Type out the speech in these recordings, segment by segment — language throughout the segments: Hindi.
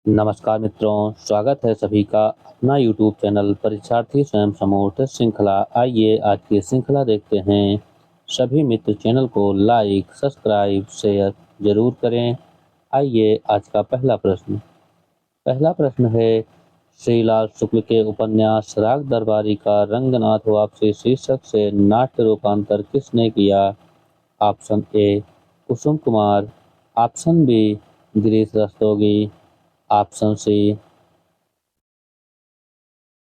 नमस्कार मित्रों, स्वागत है सभी का अपना यूट्यूब चैनल परीक्षार्थी स्वयं समूह टेस्ट श्रृंखला। आइए आज की श्रृंखला देखते हैं। सभी मित्र चैनल को लाइक, सब्सक्राइब, शेयर जरूर करें। आइए आज का पहला प्रश्न है, श्रीलाल शुक्ल के उपन्यास राग दरबारी का रंगनाथ वापसी शीर्षक से नाट्य रूपांतर किसने किया? Option A Kusum Kumar, option B Girish Rastogi, option C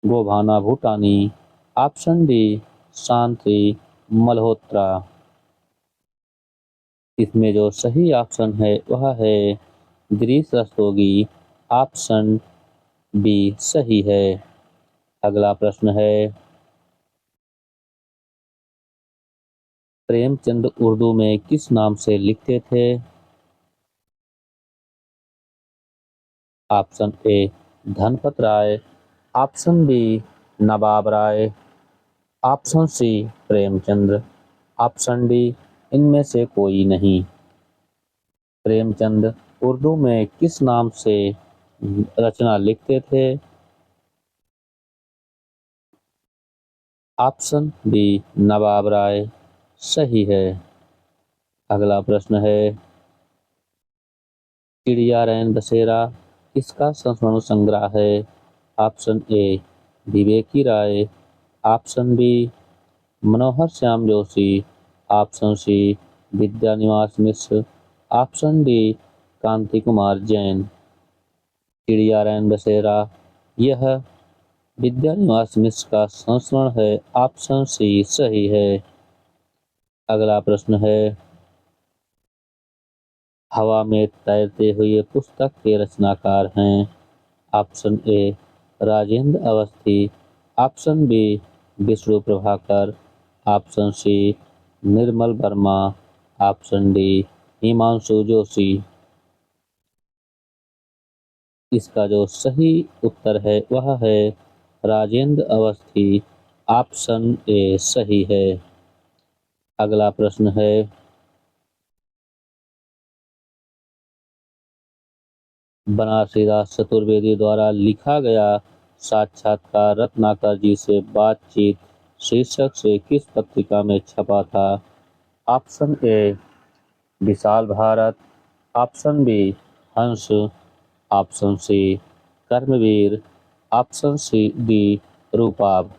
Gobhana Bhutani, option D Shanti Malhotra. इसमें जो सही ऑप्शन है वह है गिरीश रस्तोगी। ऑप्शन बी सही है। अगला प्रश्न है, प्रेमचंद उर्दू में किस नाम से लिखते थे? Option A Dhanpat Rai, option B Nawab Rai, option C Premchand, option D इनमें से कोई नहीं। प्रेमचंद उर्दू में किस नाम से रचना लिखते थे? ऑप्शन बी नवाब राय सही है। अगला प्रश्न है, चिड़िया रैन बसेरा किसका संस्मरण संग्रह है? ऑप्शन ए विवेकी राय, ऑप्शन बी मनोहर श्याम जोशी, ऑप्शन सी विद्यानिवास मिश्र, ऑप्शन डी कांति कुमार जैन। चिड़िया रैन बसेरा यह विद्यानिवास मिश्र का संस्मरण है। ऑप्शन सी सही है। अगला प्रश्न है, हवा में तैरते हुए पुस्तक के रचनाकार हैं? Option A Rajendra Awasthi, option B Vishnu Prabhakar, option C Nirmal Verma, option D Himanshu Joshi. इसका जो सही उत्तर है वह है राजेंद्र अवस्थी। ऑप्शन ए सही है। अगला प्रश्न है, बनारसीदास चतुर्वेदी द्वारा लिखा गया साक्षात्कार रत्नाकर जी से बातचीत शीर्षक से किस पत्रिका में छपा था? Option A Vishal Bharat, option B Hans, option C Karmaveer, option C D Rupab.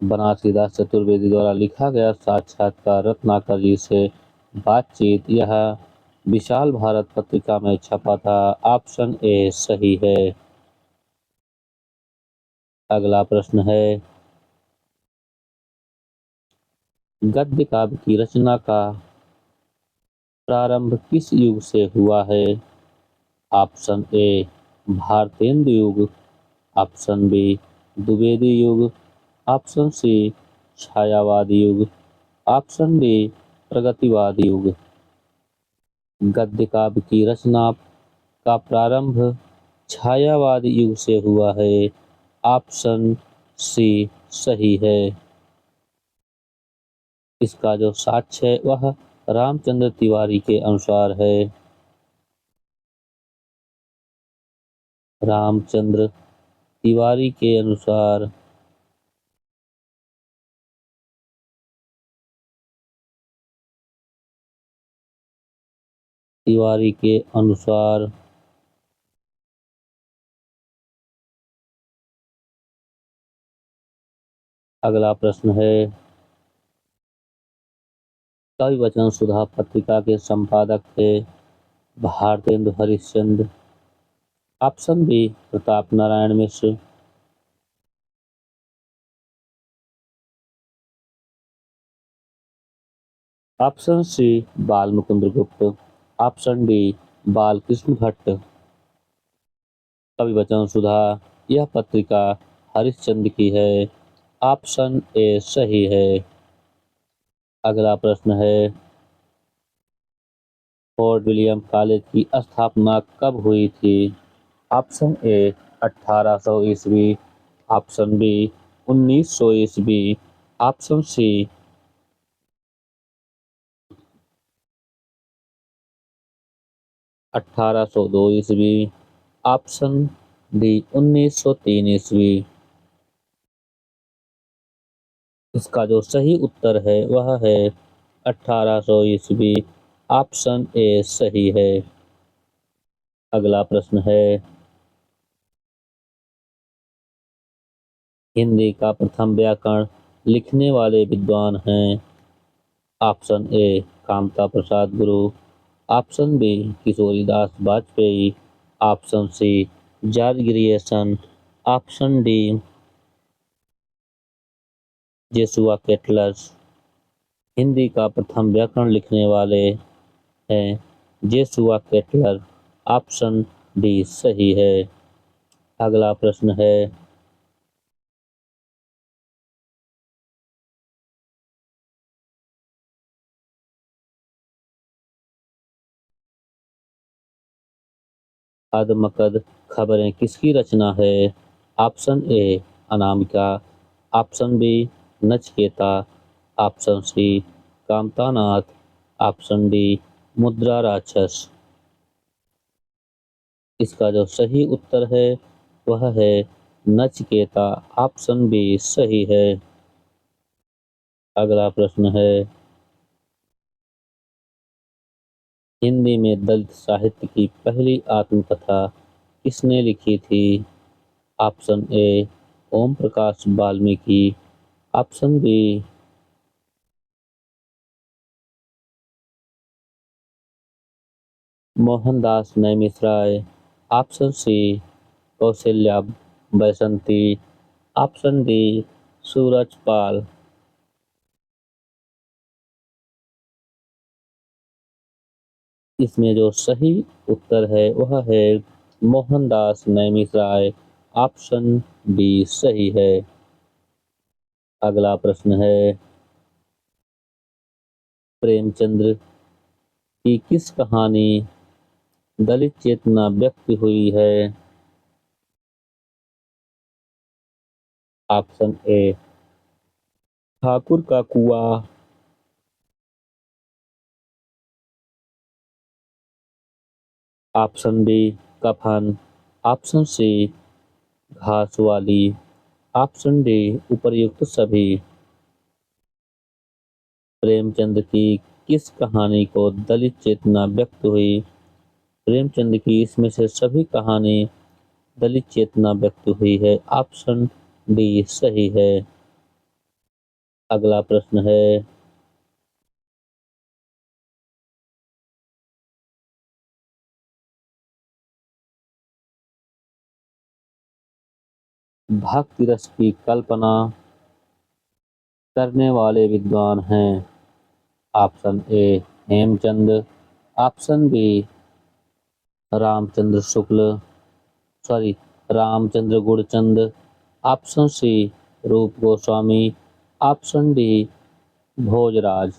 Banarsidas Chaturvedi द्वारा लिखा गया साक्षात्कार रत्नाकर जी से बातचीत यह विशाल भारत पत्रिका में छपा था। ऑप्शन ए सही है। अगला प्रश्न है, गद्य काव्य की रचना का प्रारंभ किस युग से हुआ है? ऑप्शन ए भारतेंदु युग, ऑप्शन बी द्विवेदी युग, ऑप्शन सी छायावादी युग, ऑप्शन डी प्रगतिवादी युग। गद्य काव्य की रचना का प्रारंभ छायावादी युग से हुआ है। ऑप्शन सी सही है। इसका जो साक्ष्य है वह रामचंद्र तिवारी के अनुसार है। रामचंद्र तिवारी के अनुसार तिवारी के अनुसार अगला प्रश्न है, कवि वचन सुधा पत्रिका के संपादक थे? Bharatendu Harishchandra, option B Pratap Narayan Mishra, option सी बाल मुकुंद गुप्त, ऑप्शन डी बालकृष्ण भट्ट। कवि वचन सुधा यह पत्रिका हरिश्चंद्र की है। ऑप्शन ए सही है। अगला प्रश्न है, फोर्ट विलियम कॉलेज की स्थापना कब हुई थी? ऑप्शन ए 1800 ईस्वी, ऑप्शन बी 1900 ईस्वी, ऑप्शन सी 1802 ईस्वी, ऑप्शन डी 1903 ईस्वी। इसका जो सही उत्तर है वह है 1800 ईस्वी, ऑप्शन ए सही है। अगला प्रश्न है, हिंदी का प्रथम व्याकरण लिखने वाले विद्वान हैं। ऑप्शन ए Kamta Prasad Guru, option B Kishoridas Vajpeyi, option C George Grierson, option D Joshua Ketelaar. Hindi का प्रथम व्याकरण लिखने वाले हैं जेसुआ केटलर, ऑप्शन डी सही है। अगला प्रश्न है, अदमकद खबरें किसकी रचना है। Option A Anamika, option B Nachiketa, option C Kamtanath, option D Mudra Rakshas. इसका जो सही उत्तर है वह है नचकेता, ऑप्शन बी सही है। अगला प्रश्न है, हिंदी में दलित साहित्य की पहली आत्मकथा किसने लिखी थी। Option A Om Prakash Valmiki, option B Mohandas Naimishray, option C Kaushalya Baisanti, option D Surajpal. इसमें जो सही उत्तर है वह है मोहनदास नैमिषराय, ऑप्शन डी सही है। अगला प्रश्न है, प्रेमचंद्र की किस कहानी दलित चेतना व्यक्त हुई है। ऑप्शन ए ठाकुर का कुआं, ऑप्शन बी कफन, ऑप्शन सी घास वाली, ऑप्शन डी उपर्युक्त सभी। प्रेमचंद की किस कहानी को दलित चेतना व्यक्त हुई। प्रेमचंद की इसमें से सभी कहानी दलित चेतना व्यक्त हुई है, ऑप्शन डी सही है। अगला प्रश्न है, भक्ति रस की कल्पना करने वाले विद्वान हैं। Option A Hemchand, option B Ramchandra Shukla, sorry Ramchandra Gudchand, option C Roop Goswami, option D Bhojraj.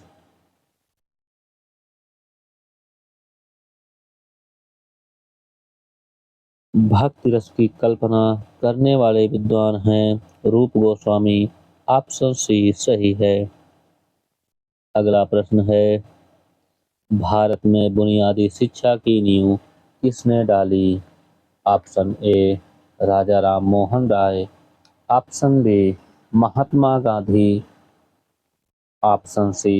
भक्ति रस की कल्पना करने वाले विद्वान हैं रूप गोस्वामी, ऑप्शन सी सही है। अगला प्रश्न है, भारत में बुनियादी शिक्षा की नींव किसने डाली। Option A Raja Ram Mohan Roy, option B Mahatma Gandhi, option C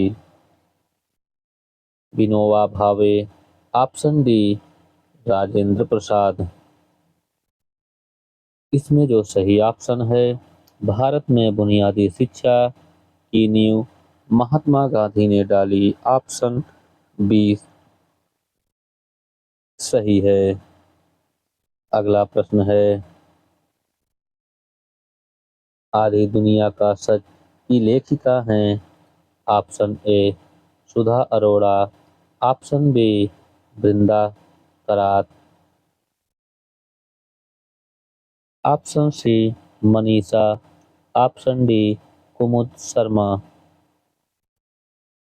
Vinoba Bhave, option D Rajendra Prasad. इसमें जो सही ऑप्शन है, भारत में बुनियादी शिक्षा की नींव महात्मा गांधी ने डाली, ऑप्शन बी सही है। अगला प्रश्न है, आधी दुनिया का सच की लेखिका हैं। Option A Sudha Arora, option B Brinda Karat, option C Manisha, option D Kumud Sharma.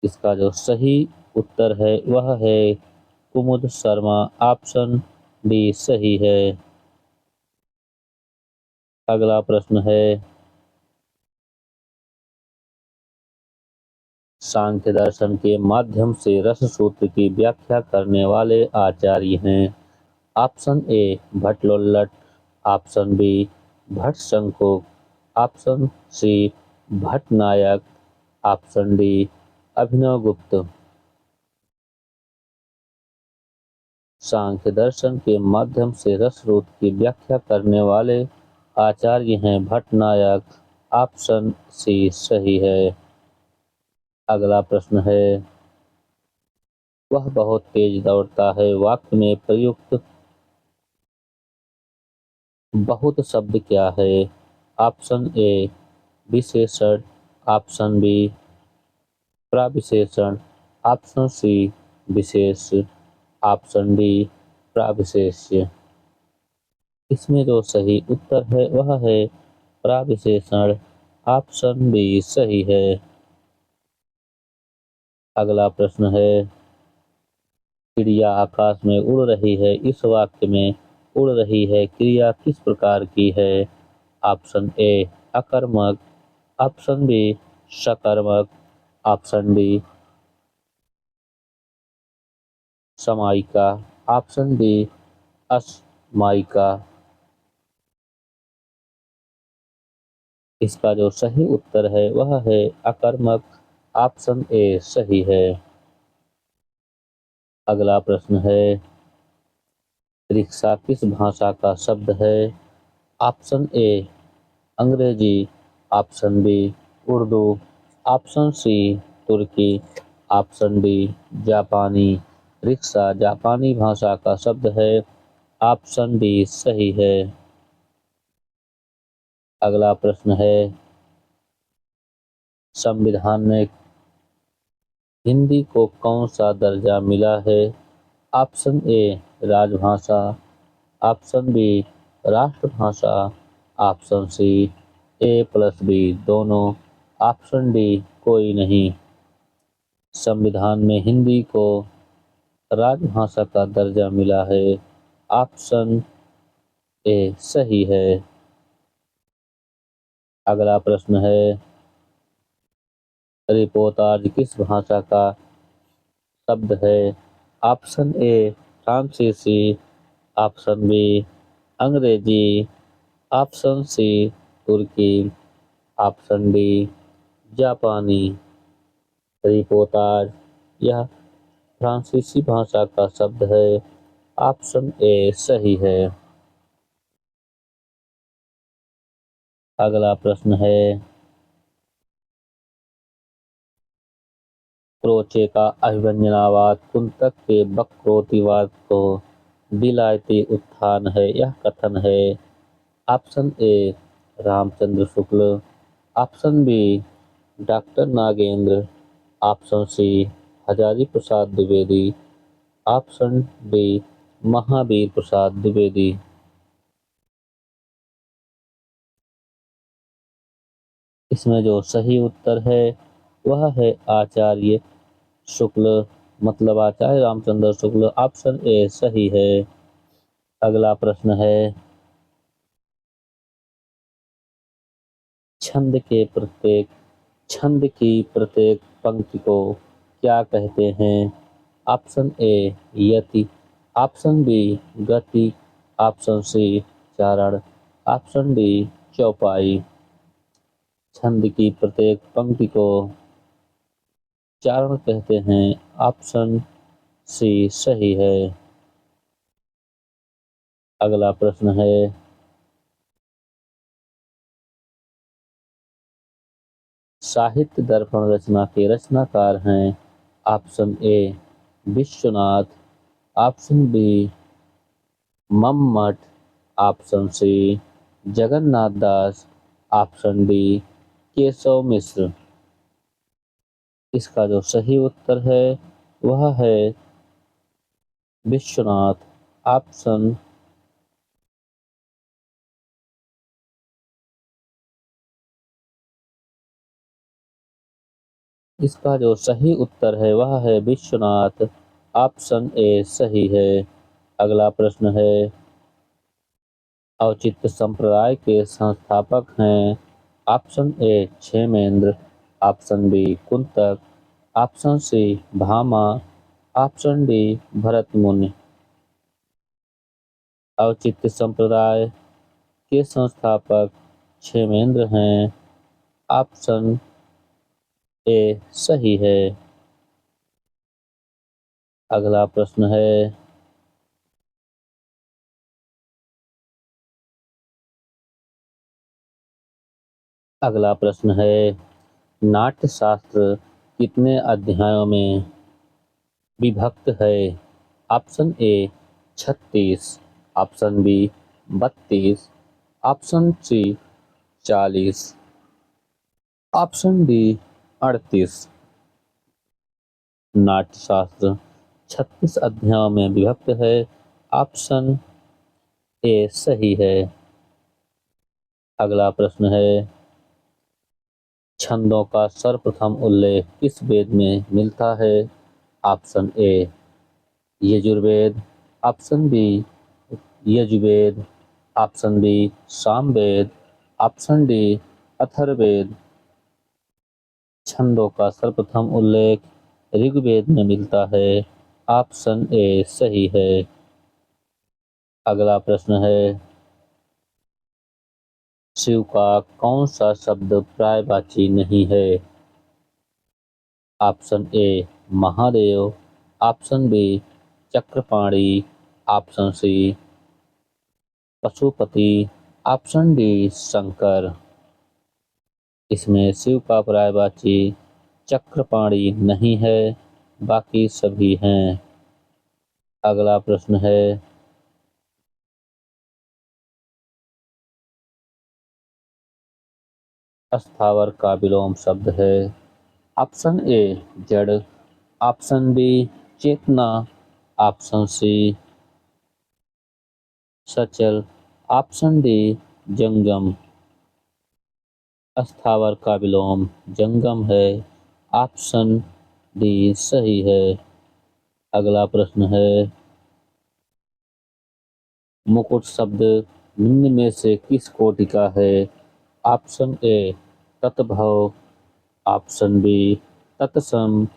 इसका जो सही उत्तर है वह है कुमुद शर्मा, ऑप्शन डी सही है। अगला प्रश्न है, सांख्य दर्शन के माध्यम से रस सूत्र की व्याख्या करने वाले आचार्य हैं। Option A Bhattalollata, option B Bhattashankuka, option C Bhattanayak, option D Abhinavagupta. Sankhya दर्शन के माध्यम से रस सूत्र की व्याख्या करने वाले आचार्य हैं भट्टनायक। ऑप्शन सी सही है। अगला प्रश्न है, वह बहुत तेज दौड़ता है वाक्य में प्रयुक्त बहुत शब्द क्या है? ऑप्शन ए विशेषण, ऑप्शन बी प्रविशेषण, ऑप्शन सी विशेष, ऑप्शन डी प्रविशेष्य। इसमें जो सही उत्तर है वह है प्रविशेषण। ऑप्शन बी सही है। अगला प्रश्न है, चिड़िया आकाश में उड़ रही है, इस वाक्य में उड़ रही है क्रिया किस प्रकार की है? ऑप्शन ए अकर्मक, ऑप्शन बी सकर्मक, ऑप्शन डी समायिका, ऑप्शन डी असमायिका। इसका जो सही उत्तर है वह है अकर्मक। ऑप्शन ए सही है। अगला प्रश्न है, रिक्शा किस भाषा का शब्द है? Option A Angrezi, option B Urdu, option C तुर्की, ऑप्शन डी जापानी। रिक्शा जापानी भाषा का शब्द है। ऑप्शन डी सही है। अगला प्रश्न है, संविधान में हिंदी को कौन सा दर्जा मिला है? ऑप्शन ए राजभाषा, ऑप्शन बी राष्ट्रभाषा, ऑप्शन सी A+B दोनों, ऑप्शन डी कोई नहीं। संविधान में हिंदी को राजभाषा का दर्जा मिला है। ऑप्शन ए सही है। अगला प्रश्न है, रिपोर्टाज किस भाषा का शब्द है? ऑप्शन ए फ्रांसीसी, ऑप्शन बी अंग्रेजी, ऑप्शन सी तुर्की, ऑप्शन डी जापानी। रिपोर्टाज यह फ्रांसीसी भाषा का शब्द है। ऑप्शन ए सही है। अगला प्रश्न है, क्रोचे का अभिव्यंजनावाद कुंतक के वक्रोक्तिवाद को विलायती उत्थान है, यह कथन है। Option A Ramchandra Shukla, option B doctor Nagendra, option C Hazari Prasad Dwivedi, option D Mahavir Prasad Dwivedi. इसमें जो सही उत्तर है वह है आचार्य शुक्ल, मतलब आचार्य रामचंद्र शुक्ल। ऑप्शन ए सही है। अगला प्रश्न है, छंद की प्रत्येक पंक्ति को क्या कहते हैं? ऑप्शन ए यति, ऑप्शन बी गति, ऑप्शन सी चारण, ऑप्शन डी चौपाई। छंद की प्रत्येक पंक्ति को चारण कहते हैं। ऑप्शन सी सही है। अगला प्रश्न है, साहित्य दर्पण रचना के रचनाकार हैं। Option A Vishwanath, option B Mammat, option C Jagannath Das, option D Keshav Mishra. इसका जो सही उत्तर है वह है विश्वनाथ। ऑप्शन इसका जो सही उत्तर है वह है विश्वनाथ। ऑप्शन ए सही है। अगला प्रश्न है, औचित्य संप्रदाय के संस्थापक हैं। Option A Kshemendra, option B Kuntak, option C Bhama, option D Bharat मुनि। औचित्य संप्रदाय के संस्थापक क्षेमेंद्र हैं। ऑप्शन ए सही है। अगला प्रश्न है, नाट्य शास्त्र कितने अध्यायों में विभक्त है? Option A 36, option B 32, option C 40, option D 38। Natyashastra 36 अध्यायों में विभक्त है। ऑप्शन ए सही है। अगला प्रश्न है, छंदों का सर्वप्रथम उल्लेख किस वेद में मिलता है? Option A Yajurveda, option B Yajurveda, option B Samaveda, option D Atharvaveda. छंदों का सर्वप्रथम उल्लेख ऋग्वेद में मिलता है। ऑप्शन ए सही है। अगला प्रश्न है, शिव का कौन सा शब्द पर्यायवाची नहीं है? Option A Mahadev, option B Chakrapani, option C Pashupati, option D Shankar. इसमें शिव का पर्यायवाची चक्रपाणि नहीं है, बाकी सभी हैं। अगला प्रश्न है, स्थावर का विलोम शब्द है। ऑप्शन ए जड़, ऑप्शन बी चेतना, ऑप्शन सी सचल, ऑप्शन डी जंगम। स्थावर का विलोम जंगम है। ऑप्शन डी सही है। अगला प्रश्न है, मुकुट शब्द निम्न में से किस कोटि का है? ऑप्शन ए तत्भव, ऑप्शन बी तत्सम,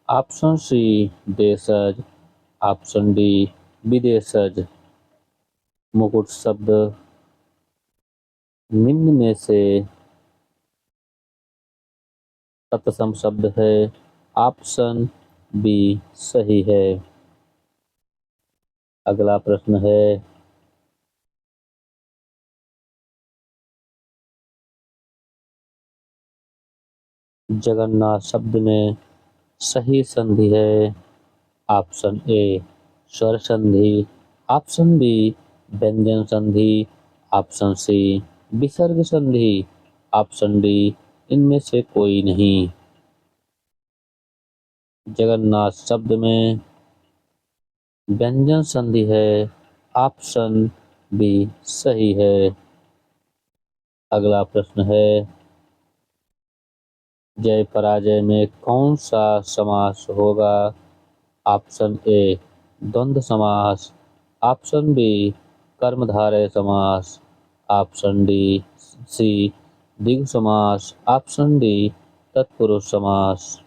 ऑप्शन सी देशज, ऑप्शन डी विदेशज। मुकुट शब्द निम्न में से तत्सम शब्द है। ऑप्शन बी सही है। अगला प्रश्न है, जगन्नाथ शब्द में सही संधि है। ऑप्शन ए स्वर संधि, ऑप्शन बी व्यंजन संधि, ऑप्शन सी विसर्ग संधि, ऑप्शन डी इनमें से कोई नहीं। जगन्नाथ शब्द में व्यंजन संधि है। ऑप्शन बी सही है। अगला प्रश्न है, जय पराजय में कौन सा समास होगा? ऑप्शन ए द्वंद्व समास, ऑप्शन बी कर्मधारय समास, ऑप्शन डी सी द्विगु समास, ऑप्शन डी तत्पुरुष समास।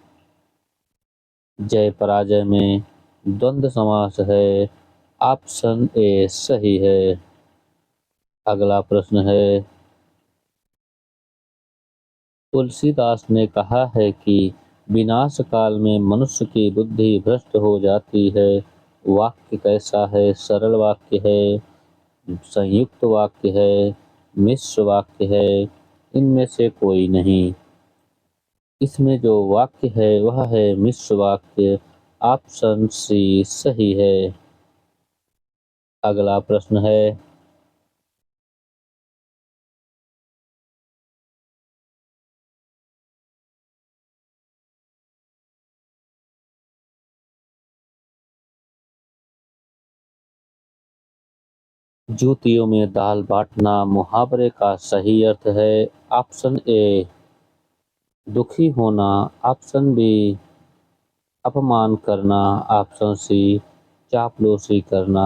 जय पराजय में द्वंद्व समास है। ऑप्शन ए सही है। अगला प्रश्न है, तुलसीदास ने कहा है कि विनाश काल में मनुष्य की बुद्धि भ्रष्ट हो जाती है। वाक्य कैसा है? सरल वाक्य है, संयुक्त वाक्य है, मिश्र वाक्य है, इनमें से कोई नहीं। इसमें जो वाक्य है वह है मिश्र वाक्य। ऑप्शन सी सही है। अगला प्रश्न है, जूतियों में दाल बांटना मुहावरे का सही अर्थ है। ऑप्शन ए दुखी होना, ऑप्शन बी अपमान करना, ऑप्शन सी चापलूसी करना,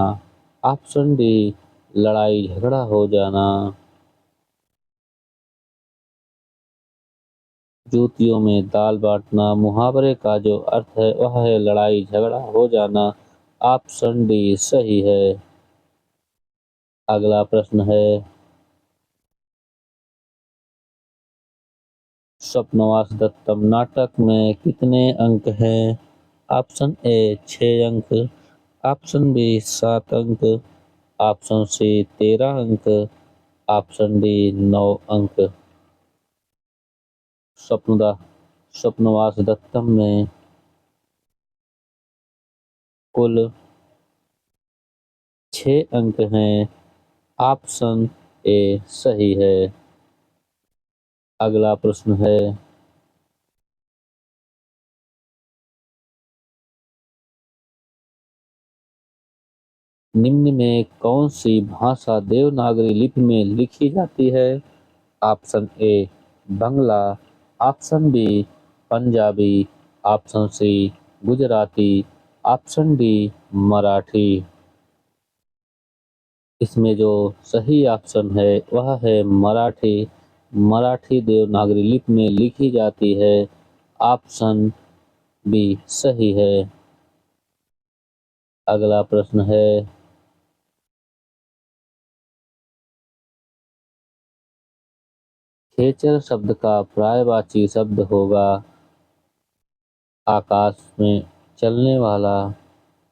ऑप्शन डी लड़ाई झगड़ा हो जाना। जूतियों में दाल बांटना। मुहावरे का जो अर्थ है वह है लड़ाई झगड़ा हो जाना। ऑप्शन डी सही है। अगला प्रश्न है, स्वप्नवास दत्तम नाटक में कितने अंक हैं? ऑप्शन ए 6 अंक, ऑप्शन बी 7 अंक, ऑप्शन सी 13 अंक, ऑप्शन डी 9 अंक। स्वप्नदा स्वप्नवास दत्तम में कुल 6 अंक हैं। ऑप्शन ए सही है। अगला प्रश्न है, निम्न में कौन सी भाषा देवनागरी लिपि में लिखी जाती है? Option A Bangla, option B Punjabi, option C Gujarati, option D Marathi. इसमें जो सही ऑप्शन है वह है मराठी। मराठी देवनागरी लिपि में लिखी जाती है। ऑप्शन बी सही है। अगला प्रश्न है, खेचर शब्द का पर्यायवाची शब्द होगा आकाश में चलने वाला।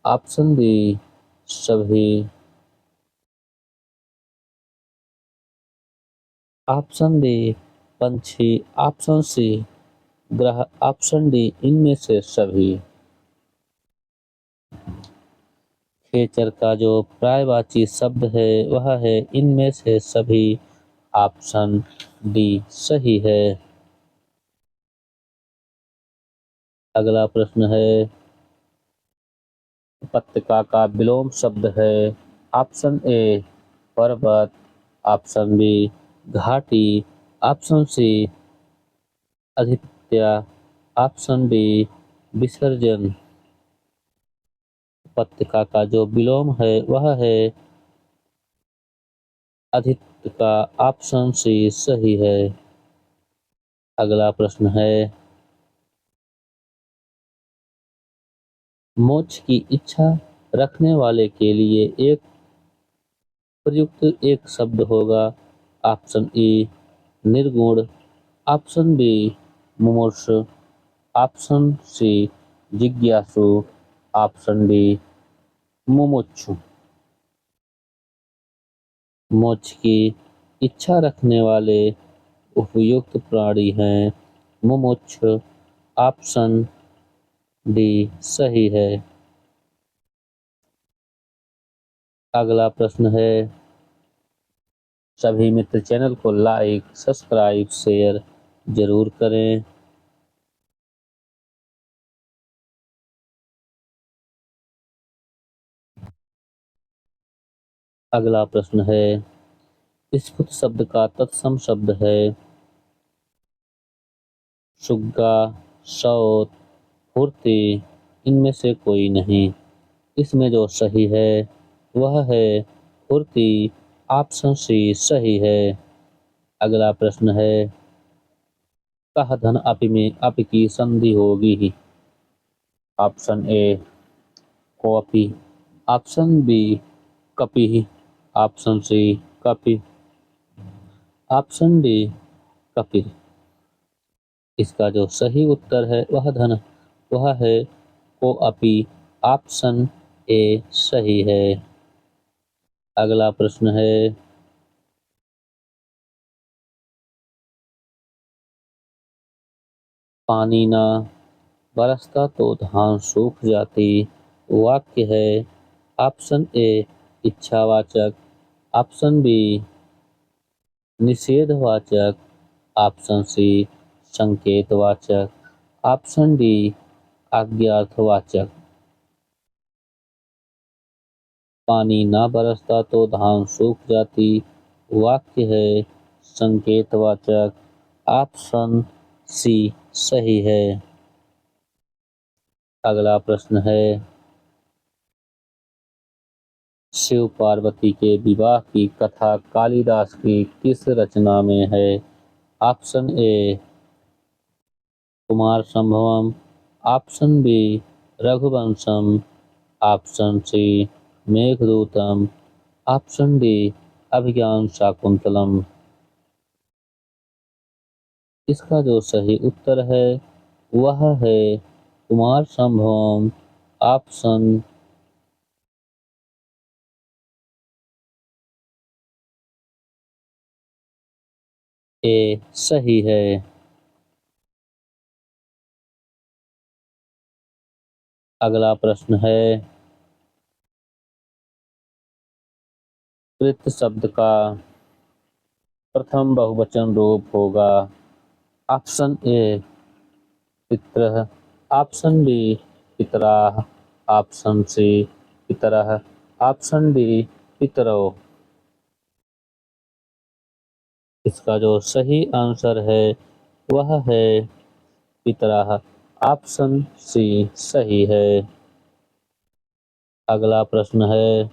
ऑप्शन बी सभी, ऑप्शन बी पंछी, ऑप्शन सी ग्रह, ऑप्शन डी इनमें से सभी। खेचर का जो पर्यायवाची शब्द है वह है इनमें से सभी। ऑप्शन डी सही है। अगला प्रश्न है, उपत्यका का विलोम शब्द है। ऑप्शन ए पर्वत, ऑप्शन बी घाटी, ऑप्शन सी अधिपत्य, ऑप्शन डी विसर्जन। उपत्यका का जो विलोम है वह है अधिपत्य का। ऑप्शन सी सही है। अगला प्रश्न है, मोक्ष की इच्छा रखने वाले के लिए एक प्रयुक्त एक शब्द होगा। ऑप्शन ए निर्गुण, ऑप्शन बी मुमूर्षु, ऑप्शन सी जिज्ञासु, ऑप्शन डी मुमुक्षु। मोक्ष की इच्छा रखने वाले उपयुक्त प्राणी हैं मुमुक्ष। ऑप्शन डी सही है। अगला प्रश्न है, सभी मित्र चैनल को लाइक सब्सक्राइब शेयर जरूर करें। अगला प्रश्न है, स्फुट शब्द का तत्सम शब्द है सुग्गा, सौत, फुर्ती। इनमें से कोई नहीं। इसमें जो सही है वह है फुर्ती। ऑप्शन सी सही है। अगला प्रश्न है, कह धन अपि में अपि की संधि होगी। ऑप्शन ए कॉपी, ऑप्शन बी कपि, ऑप्शन सी कपि, ऑप्शन डी कपिल। इसका जो सही उत्तर है वह है कोअपी। ऑप्शन ए सही है। अगला प्रश्न है, पानी ना बरसता तो धान सूख जाती वाक्य है। ऑप्शन ए इच्छावाचक, ऑप्शन बी निषेधवाचक, ऑप्शन सी संकेतवाचक, ऑप्शन डी आज्ञार्थवाचक। पानी ना बरसता तो धान सूख जाती वाक्य है संकेतवाचक। ऑप्शन सी सही है। अगला प्रश्न है, शिव पार्वती के विवाह की कथा कालिदास की किस रचना में है? Option A Kumarasambhavam, option B Raghuvamsham, option C Meghadutam, option D Abhijnana Shakuntalam. इसका जो सही उत्तर है वह है कुमार संभवम, ऑप्शन ए सही है। अगला प्रश्न है कृत शब्द का प्रथम बहुवचन रूप होगा। ऑप्शन ए पितरः, ऑप्शन बी पितराः, ऑप्शन सी पितरः, ऑप्शन डी पितरौ। इसका जो सही आंसर है वह है पितराः, ऑप्शन सी सही है। अगला प्रश्न है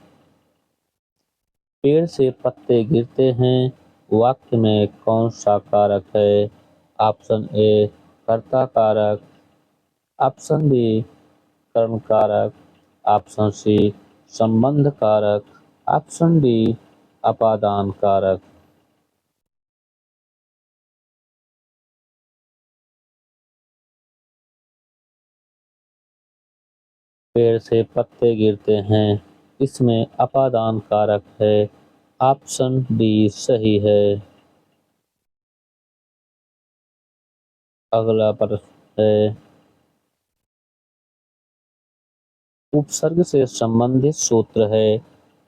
पेड़ से पत्ते गिरते हैं, वाक्य में कौन सा कारक है? ऑप्शन ए कर्ता कारक, ऑप्शन बी कर्म कारक, ऑप्शन सी संबंध कारक, ऑप्शन डी अपादान कारक। पेड़ से पत्ते गिरते हैं, इसमें अपादान कारक है। ऑप्शन डी सही है। अगला प्रश्न है उपसर्ग से संबंधित सूत्र है।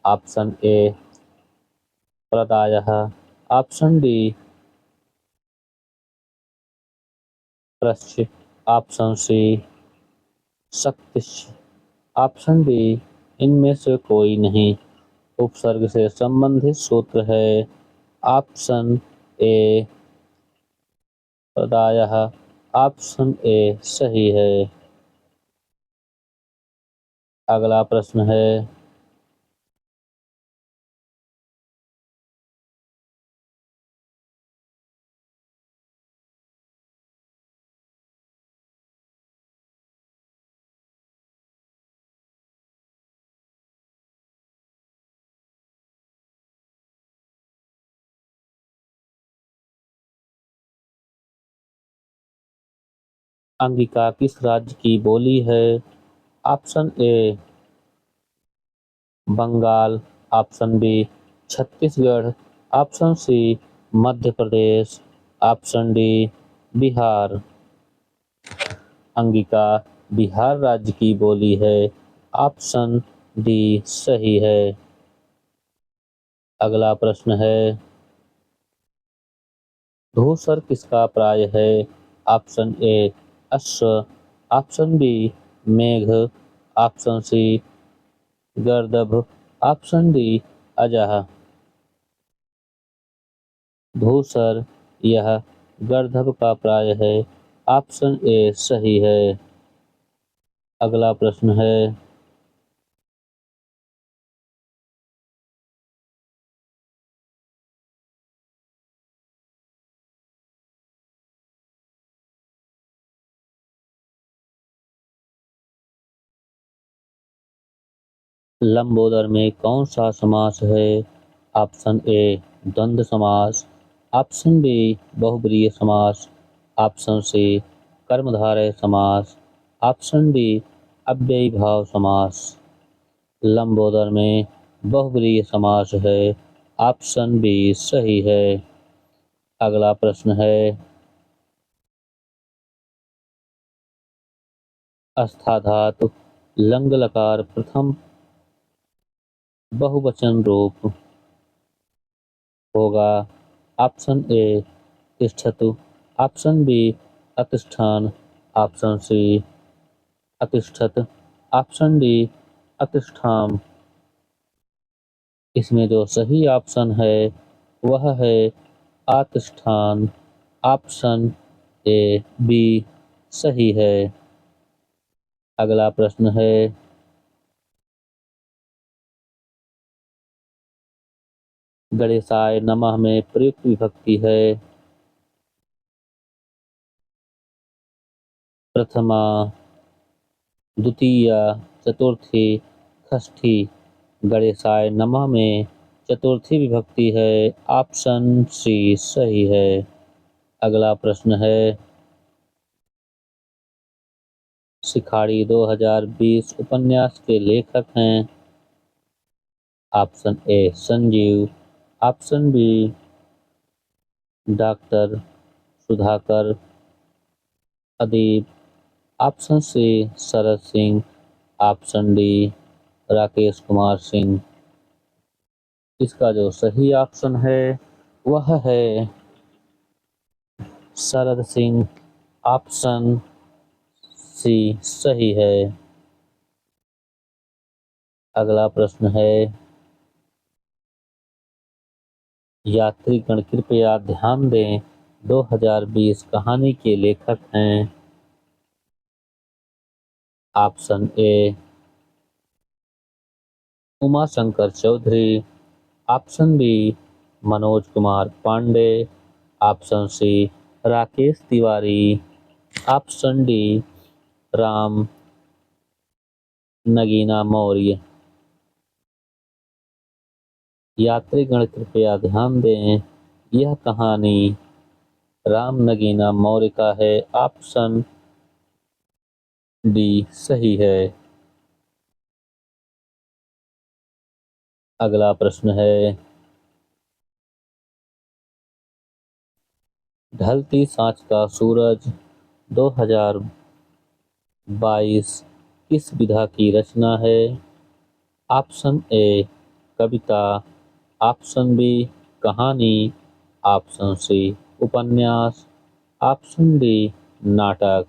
ऑप्शन ए प्रदायः, ऑप्शन डी प्रश्च, ऑप्शन सी शक्तिश्च, ऑप्शन डी इनमें से कोई नहीं। उपसर्ग से संबंधित सूत्र है ऑप्शन ए प्रदायः, ऑप्शन ए सही है। अगला प्रश्न है अंगिका किस राज्य की बोली है? Option A Bengal, option B Chhattisgarh, option C Madhya Pradesh, option D Bihar. Angika Bihar राज्य की बोली है। ऑप्शन डी सही है। अगला प्रश्न है धूसर किसका प्राय है? ऑप्शन ए अश्व, ऑप्शन बी मेघ, option C गर्दभ, option D Azha. धूसर यह गर्दभ का प्राय है। ऑप्शन ए सही है। अगला प्रश्न है लंबोदर में कौन सा समास है? ऑप्शन ए द्वंद्व समास, ऑप्शन बी बहुब्रीहि समास, ऑप्शन सी कर्मधारय समास, ऑप्शन डी अव्ययी भाव समास। लंबोदर में बहुब्रीहि समास है। ऑप्शन बी सही है। अगला प्रश्न है अस्था धातु लंग लकार प्रथम बहुवचन रूप होगा। ऑप्शन ए तिष्ठतु, ऑप्शन बी अतिष्ठान, ऑप्शन सी अतिष्ठत, ऑप्शन डी अतिष्ठाम। इसमें जो सही ऑप्शन है वह है आतिष्ठान। ऑप्शन ए बी सही है। अगला प्रश्न है गणेशाय नमः में प्रयुक्त विभक्ति है। प्रथमा, द्वितीया, चतुर्थी, षष्ठी। गणेशाय नमः में चतुर्थी विभक्ति है। ऑप्शन सी सही है। अगला प्रश्न है, शिखाड़ी 2020 उपन्यास के लेखक हैं। Option A Sanjeev, option B doctor Sudhakar Adeeb, option C Sharad Singh, option D Rakesh Kumar Singh. इसका जो सही ऑप्शन है वह है शरद सिंह। ऑप्शन सी सही है। अगला प्रश्न है, यात्रीगण कृपया ध्यान दें, 2020 कहानी के लेखक हैं। Option A Uma Shankar Chaudhary, option B Manoj Kumar Pandey, option C Rakesh Tiwari, option D Ram Nagina Maurya. यात्रीगण कृपया ध्यान दें, यह कहानी राम नगीना मौर्य का है। ऑप्शन डी सही है। अगला प्रश्न है, ढलती सांझ का सूरज 2022 किस विधा की रचना है। ऑप्शन ए कविता, ऑप्शन बी कहानी, ऑप्शन सी उपन्यास, ऑप्शन डी नाटक।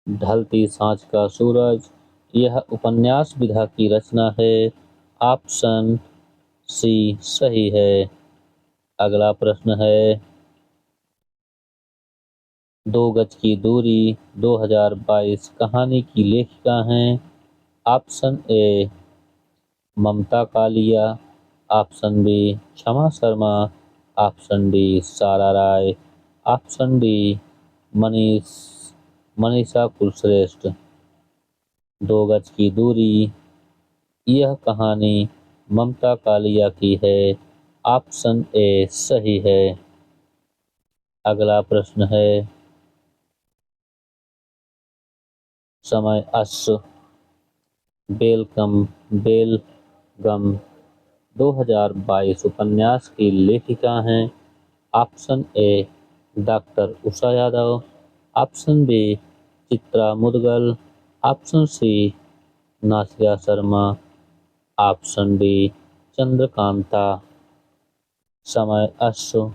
ढलती सांझ का सूरज यह उपन्यास विधा की रचना है। ऑप्शन सी सही है। अगला प्रश्न है, 2 गज की दूरी 2022 कहानी की लेखिका हैं। Option A Mamta Kalia, option B Kshama Sharma, option D Sara Rai, option D Manisha Kulshreshtha. 2 गज की दूरी यह कहानी ममता कालिया की है। ऑप्शन ए सही है। अगला प्रश्न है, समय अश्व बेलगम 2022 उपन्यास की लेखिका हैं। Option A doctor Usha Yadav, option B Chitra Mudgal, option C Nasiya Sharma, option D Chandrakanta. समय अश्व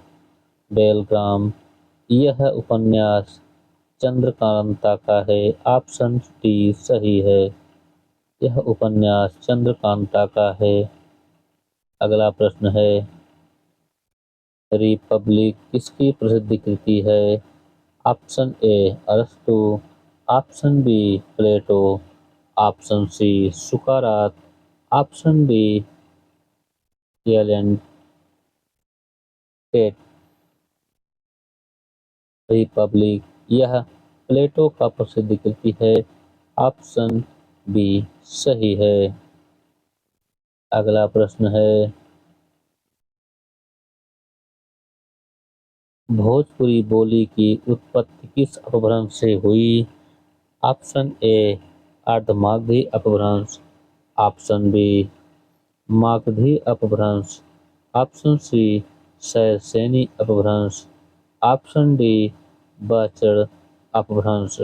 बेलगाम यह उपन्यास चंद्रकांता का है। ऑप्शन डी सही है। यह उपन्यास चंद्रकांता का है। अगला प्रश्न है, रिपब्लिक किसकी प्रसिद्ध कृति है। Option A Arastu, option B Plato, option C Sukrat, option D Allen Tate. Republic यह प्लेटो का प्रसिद्ध कृति है। ऑप्शन बी सही है। अगला प्रश्न है, भोजपुरी बोली की उत्पत्ति किस अपभ्रंश से हुई। ऑप्शन ए अर्धमागधी अपभ्रंश, ऑप्शन बी मागधी अपभ्रंश, ऑप्शन सी शैलसेनी अपभ्रंश, ऑप्शन डी बचड़ अपभ्रंश।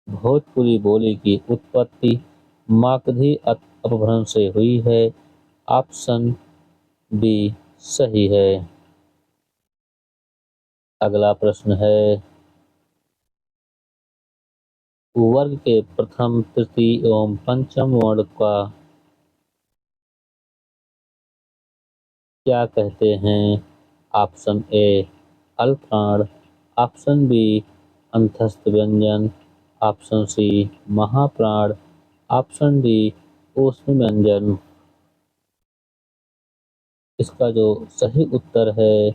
भोजपुरी बोली की उत्पत्ति मागधी अपभ्रंश से हुई है। ऑप्शन बी सही है। अगला प्रश्न है, वर्ग के प्रथम तृतीय एवं पंचम वर्ण का क्या कहते हैं। ऑप्शन ए अल्पप्राण, ऑप्शन बी अंतस्थ व्यंजन, ऑप्शन सी महाप्राण, ऑप्शन डी ऊष्म व्यंजन। इसका जो सही उत्तर है,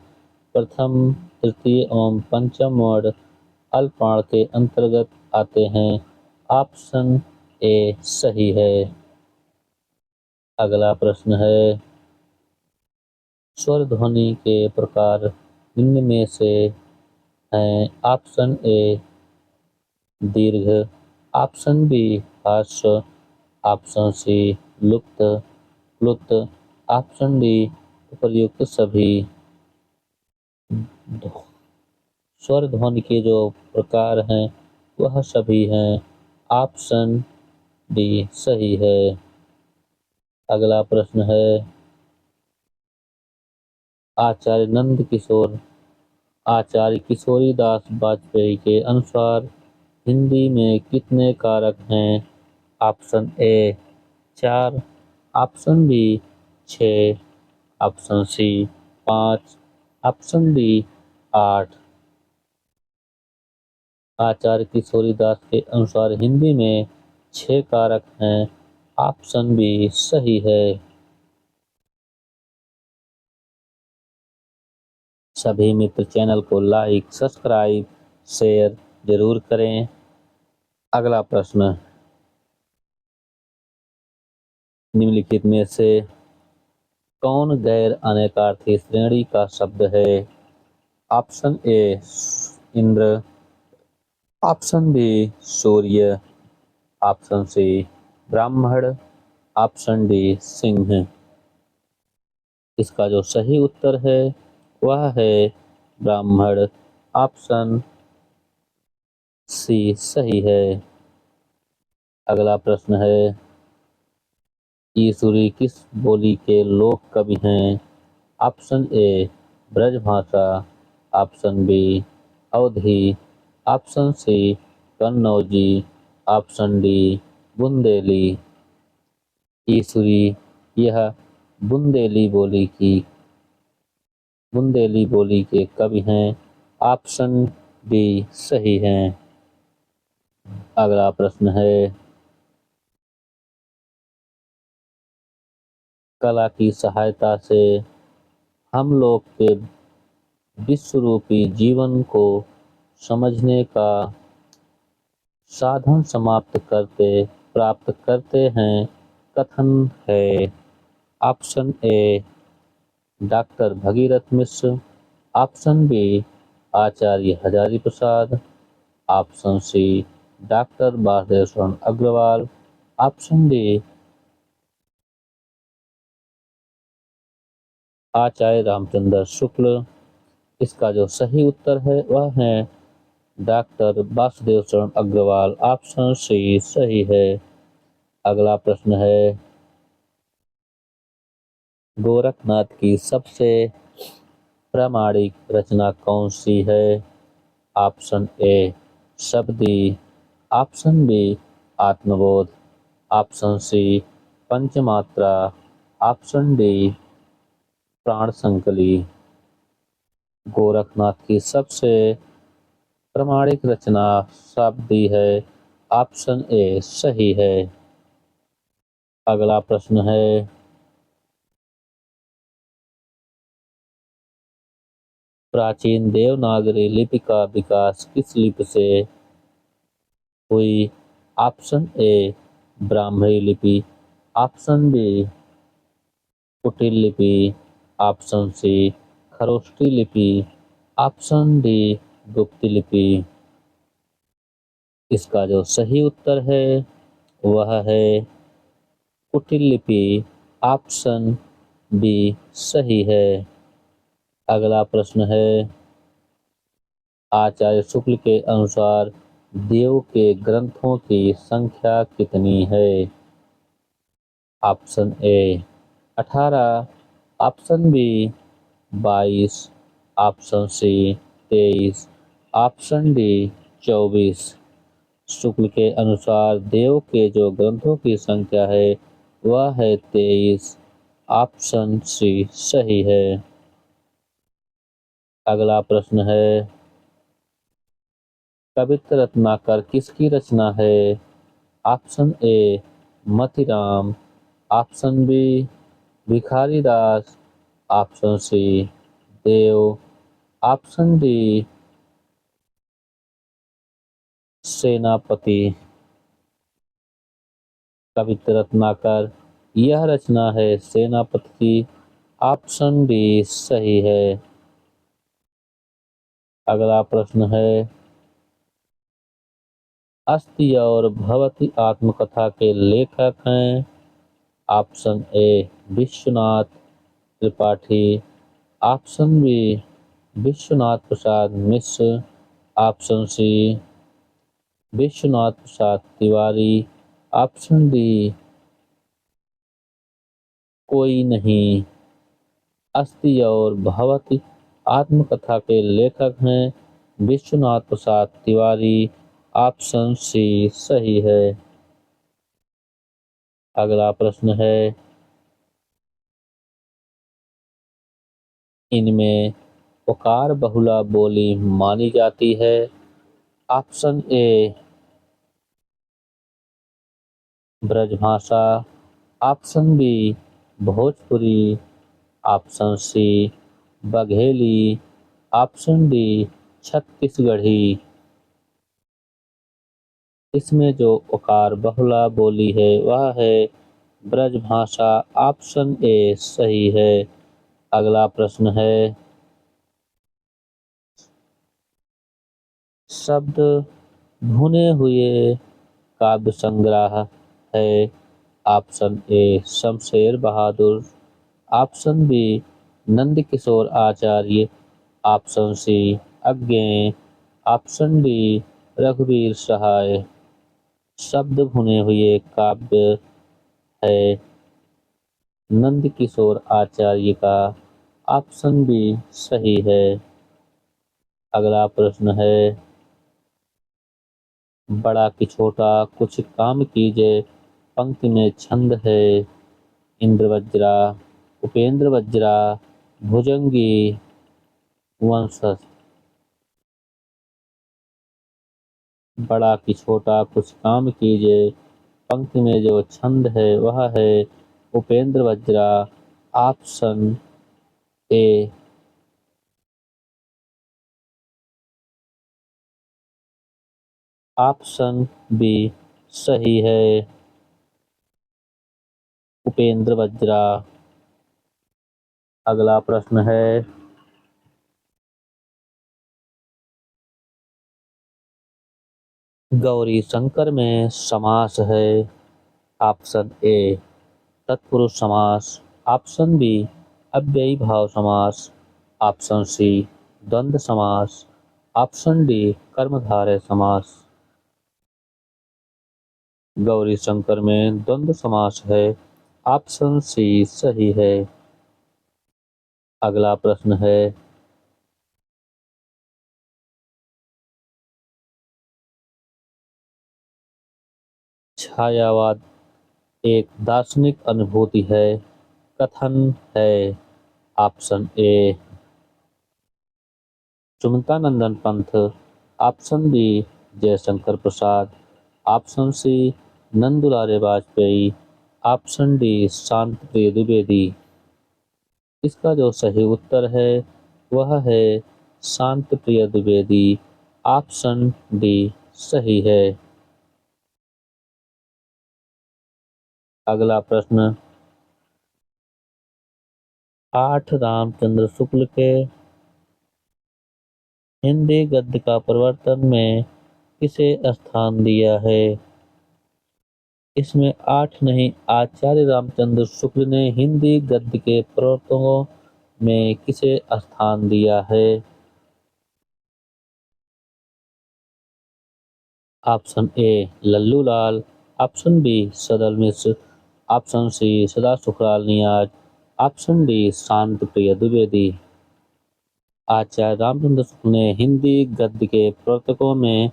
प्रथम तृतीय एवं पंचम वर्ण अल्पाण के अंतर्गत आते हैं। ऑप्शन ए सही है। अगला प्रश्न है, स्वर ध्वनि के प्रकार निम्न में से हैं। ऑप्शन ए दीर्घ, ऑप्शन बी हास्य, ऑप्शन सी लुप्त, प्लुत, ऑप्शन डी उपर्युक्त सभी। स्वर ध्वनि के जो प्रकार हैं वह सभी हैं। ऑप्शन डी सही है। अगला प्रश्न है, आचार्य नंद किशोर आचार्य किशोरीदास वाजपेयी के अनुसार हिंदी में कितने कारक हैं? Option A 4, option B 6, option C 5, option D 8। Acharya Kishoridas के अनुसार हिंदी में 6 कारक हैं। ऑप्शन बी सही है। सभी मित्र चैनल को लाइक, सब्सक्राइब, शेयर जरूर करें। अगला प्रश्न, निम्नलिखित में से कौन गैर अनेकार्थी श्रेणी का शब्द है? Option A Indra, option B Surya, option C ब्राह्मण, ऑप्शन डी सिंह। इसका जो सही उत्तर है वह है ब्राह्मण। ऑप्शन सी सही है। अगला प्रश्न है, ईसुरी किस बोली के लोक कवि हैं? Option A Brajbhasha, option B Awadhi, option C Kannauji, option D Bundeli. Isuri यह बुंदेली बोली के कवि हैं। ऑप्शन बी सही है। अगला प्रश्न है, कला की सहायता से हम लोग के विश्वरूपी जीवन को समझने का साधन प्राप्त करते हैं। कथन है। Option A doctor Bhagirath Mishra, option B Acharya Hazari Prasad, option C doctor Vasudev Sharan Agrawal, option D Acharya Ramchandra Shukla. इसका जो सही उत्तर है वह है doctor Vasudev Sharan Agrawal. Option C सही है। अगला प्रश्न है, गोरखनाथ की सबसे प्रामाणिक रचना कौन सी है? ऑप्शन ए शबदी, ऑप्शन बी आत्मबोध, ऑप्शन सी पंचमात्रा, ऑप्शन डी प्राण संकली। गोरखनाथ की सबसे प्रामाणिक रचना शबदी है। ऑप्शन ए सही है। अगला प्रश्न है, प्राचीन देवनागरी लिपि का विकास किस लिपि से हुई? ऑप्शन ए ब्राह्मी लिपि, ऑप्शन बी कुटिल लिपि, ऑप्शन सी खरोष्टी लिपि, ऑप्शन डी गुप्त लिपि। इसका जो सही उत्तर है वह है कुटिल लिपि। ऑप्शन बी सही है। अगला प्रश्न है, आचार्य शुक्ल के अनुसार देव के ग्रंथों की संख्या कितनी है? Option A 18, option B 22, option C 23, option D 24। Shukla के अनुसार देव के जो ग्रंथों की संख्या है वह है 23। ऑप्शन सी सही है। अगला प्रश्न है, कवित्र रत्नाकर किसकी रचना है? ऑप्शन ए मतिराम, ऑप्शन बी भिखारी दास, ऑप्शन सी देव, ऑप्शन डी सेनापति कवित्र रत्नाकर। यह रचना है सेनापति की। ऑप्शन डी सही है। अगला प्रश्न है, अस्ति और भवती आत्मकथा के लेखक हैं। Option A Vishwanath Tripathi. Option B Vishwanath Prasad Mishra. Option C Vishwanath Prasad Tiwari. Option D कोई नहीं। अस्ति और भवती आत्मकथा के लेखक हैं विश्वनाथ प्रसाद तिवारी। ऑप्शन सी सही है। अगला प्रश्न है, इनमें उकार बहुला बोली मानी जाती है। Option A Brajbhasha. Option B Bhojpuri. Option C Bagheli. Option D Chhattisgarhi. इसमें जो उकार बहुला बोली है वह है ब्रजभाषा। ऑप्शन ए सही है। अगला प्रश्न है, शब्द भुने हुए काव्य संग्रह है। Option A Shamsher Bahadur. Option B Nandkishore Acharya. Option C Agyeya. Option D रघुवीर सहाय। शब्द भुने हुए काव्य है नंदकिशोर आचार्य का। ऑप्शन बी सही है। अगला प्रश्न है, बड़ा कि छोटा कुछ काम कीजिए पंक्ति में छंद है। इंद्रवज्रा, उपेंद्र वज्रा, भुजंगी, वंशज। बड़ा कि छोटा कुछ काम कीजिए पंक्ति में जो छंद है वह है उपेंद्र वज्रा। Option A. ऑप्शन बी सही है। उपेंद्र वज्रा। अगला प्रश्न है, गौरी शंकर में समास है। ऑप्शन ए तत्पुरुष समास। ऑप्शन बी अव्ययी भाव समास। ऑप्शन सी द्वंद्व समास। ऑप्शन डी कर्मधारय समास। गौरी शंकर में द्वंद्व समास है। ऑप्शन सी सही है। अगला प्रश्न है, छायावाद एक दार्शनिक अनुभूति है। कथन है। Option A Sumitranandan Pant. Option B Jaishankar Prasad. Option C Nandulare Vajpeyi. Option D Shant Priya Dwivedi. इसका जो सही उत्तर है वह है शांत प्रिय द्विवेदी। ऑप्शन डी सही है। अगला प्रश्न, 8 रामचंद्र शुक्ल के हिंदी गद्य का प्रवर्तन में किसे स्थान दिया है। इसमें 8 नहीं, आचार्य रामचंद्र शुक्ल ने हिंदी गद्य के प्रवर्तकों में किसे स्थान दिया है। Option A Lallu Lal. Option B Sadal Mishra. Option C Sada Sukhlal Niyaz. Option D Shant Priya Dwivedi. आचार्य रामचंद्र शुक्ल ने हिंदी गद्य के प्रवर्तकों में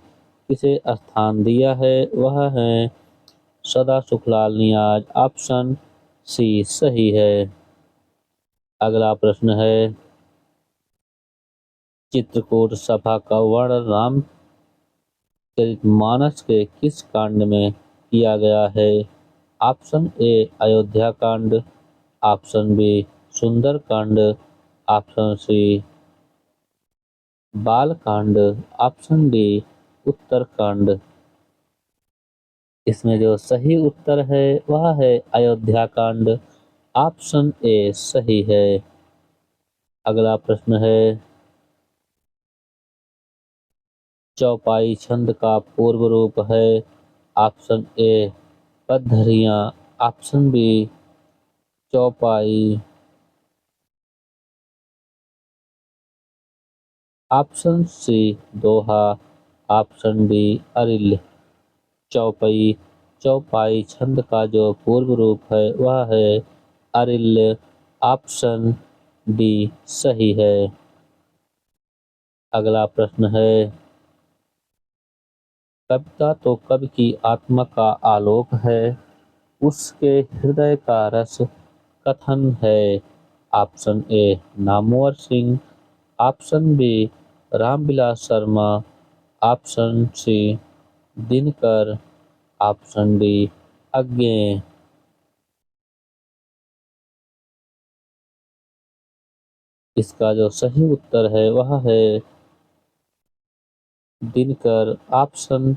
किसे स्थान दिया है वह है सदा सुखलाल नियाज। ऑप्शन सी सही है। अगला प्रश्न है, चित्रकूट सभा का वर्णन रामचरितमानस के किस कांड में किया गया है। ऑप्शन ए अयोध्या कांड। ऑप्शन बी सुंदर कांड। ऑप्शन सी बाल कांड। Option D Uttarakhand. इसमें जो सही उत्तर है वह है अयोध्या कांड। ऑप्शन ए सही है। अगला प्रश्न है, चौपाई छंद का पूर्व रूप है। ऑप्शन ए पद्धरियाँ। ऑप्शन बी चौपाई। ऑप्शन सी दोहा। ऑप्शन डी अरिल। चौपाई चौपाई छंद का जो पूर्व रूप है वह है अरिल्य। ऑप्शन डी सही है। अगला प्रश्न है, कविता तो कवि की आत्मा का आलोक है, उसके हृदय का रस कथन है। Option A Namvar Singh. Option B Ramvilas Sharma. Option C Dinkar. Option D Agyeya. इसका जो सही उत्तर है वह है दिनकर। ऑप्शन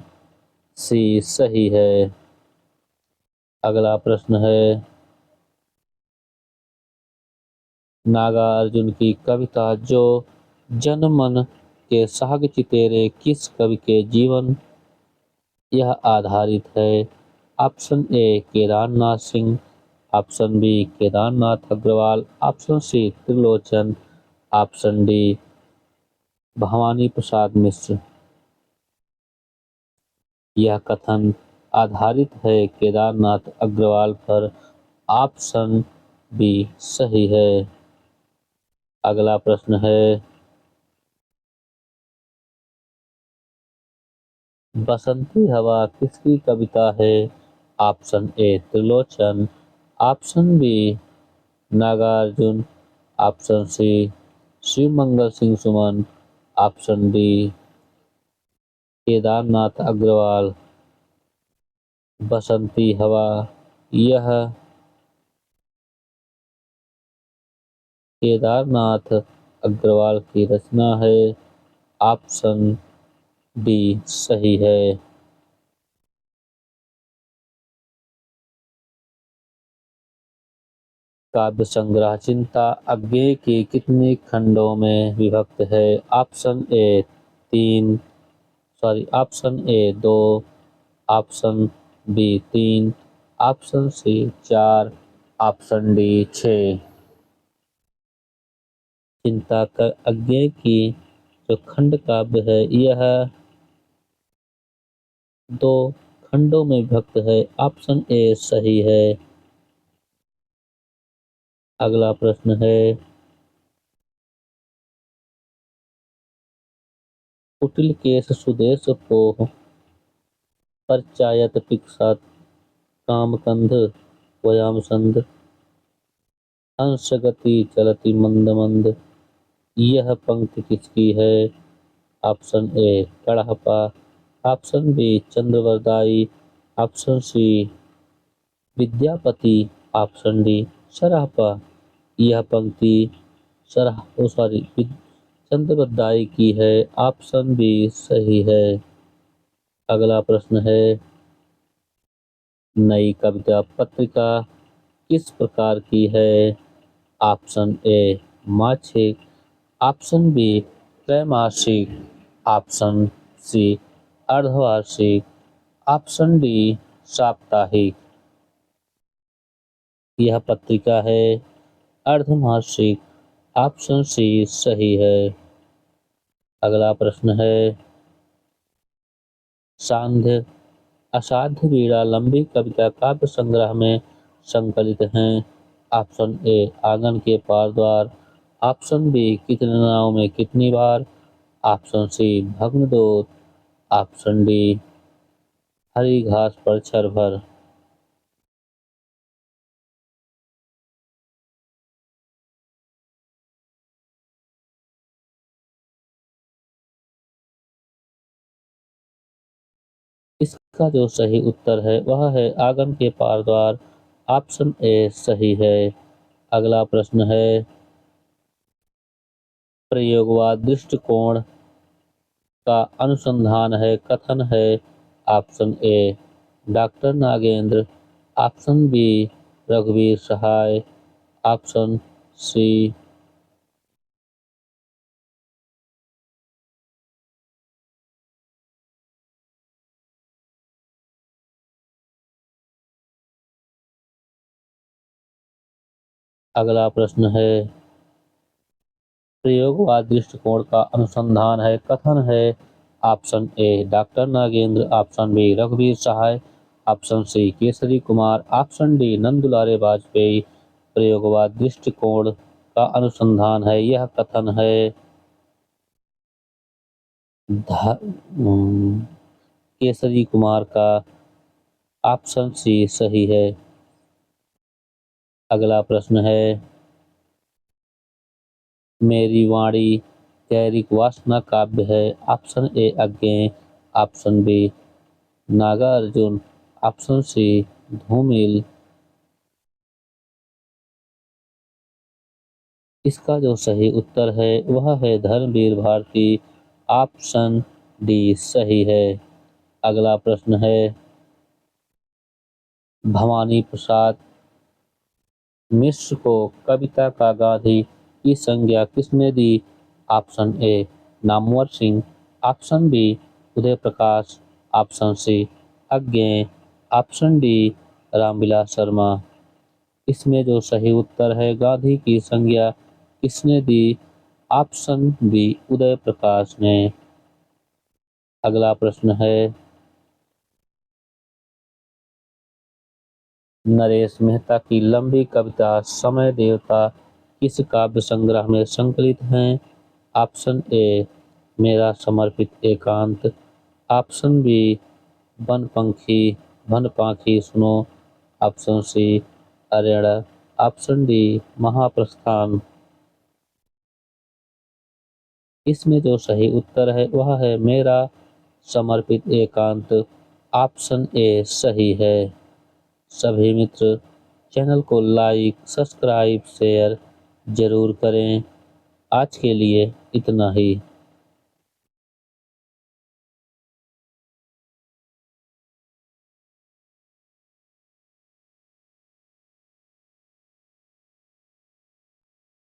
सी सही है। अगला प्रश्न है, नागार्जुन की कविता जो जन मन के साग चितेरे किस कवि के जीवन यह आधारित है। Option A Kedarnath Singh. Option B Kedarnath Agrawal. Option C Trilochan. Option D Bhavani Prasad Mishra. यह कथन आधारित है केदारनाथ अग्रवाल पर। ऑप्शन बी सही है। अगला प्रश्न है, बसंती हवा किसकी कविता है। Option A Trilochan. Option B Nagarjun. Option C Shivmangal Singh Suman. Option D Kedarnath Agrawal. Basanti Hawa यह केदारनाथ अग्रवाल की रचना है। ऑप्शन डी सही है। काव्य संग्रह चिंता अज्ञेय के कितने खंडों में विभक्त है। Option A option A 2। Option B 3। Option C 4। Option D 6। चिंता का अज्ञेय की जो खंड काव्य है यह 2 खंडों में विभक्त है। ऑप्शन ए सही है। अगला प्रश्न है, कुटिल केश सुदेश को परचायत पिक्सा कामकंद वयाम संद हंस गति चलति मंद मंद। यह पंक्ति किसकी है। Option A Karhapa. Option B Chandbardai. Option C Vidyapati. Option D Sarahapa. यह पंक्ति चंद्रवरदाई की है। ऑप्शन बी सही है। अगला प्रश्न है, नई कविता पत्रिका किस प्रकार की है। ऑप्शन ए मासिक। ऑप्शन बी त्रैमासिक। ऑप्शन सी अर्धवार्षिक। ऑप्शन डी साप्ताहिक। यह पत्रिका है अर्धमासिक। ऑप्शन सी सही है। अगला प्रश्न है, सांध्य असाध्य वीणा लंबी कविता काव्य संग्रह में संकलित हैं। ऑप्शन ए आंगन के पार द्वार। ऑप्शन बी कितने नाव में कितनी बार। Option C Bhagnadoot. Option D Hari Ghas Par छर भर। इसका जो सही उत्तर है वह है आंगन के पार द्वार। ऑप्शन ए सही है। अगला प्रश्न है, प्रयोगवाद दृष्टिकोण का अनुसंधान है, कथन है। Option A doctor Nagendra, option B रघुवीर सहाय, ऑप्शन सी। अगला प्रश्न है, प्रयोगवाद दृष्टिकोण का अनुसंधान है, कथन है। Option A doctor Nagendra, option B रघुवीर Sahay, option C Kesari Kumar, option D Nandulare Vajpeyi. प्रयोगवाद दृष्टिकोण का अनुसंधान है, यह कथन है। केसरी कुमार का ऑप्शन सी सही है। अगला प्रश्न है, मेरी वाणी कैरिक वासना काव्य है। Option A Agyeya, option B Nagarjun, option C Dhoomil. इसका जो सही उत्तर है वह है धर्मवीर भारती, ऑप्शन डी सही है। अगला प्रश्न है, भवानी प्रसाद मिश्र को कविता का गांधी की संज्ञा किसने दी। Option A Namvar Singh, option B Uday Prakash, option C Agyeya, option D Ramvilas Sharma. इसमें जो सही उत्तर है, गांधी की संज्ञा किसने दी। ऑप्शन बी उदय प्रकाश ने। अगला प्रश्न है, नरेश मेहता की लंबी कविता समय देवता किस काव्य संग्रह में संकलित हैं। ऑप्शन ए मेरा समर्पित एकांत, ऑप्शन बी वन पाखी सुनो, ऑप्शन सी अरेड़ा, ऑप्शन डी महाप्रस्थान। इसमें जो सही उत्तर है वह है मेरा समर्पित एकांत, ऑप्शन ए सही है। सभी मित्र चैनल को लाइक, सब्सक्राइब, शेयर जरूर करें। आज के लिए इतना ही।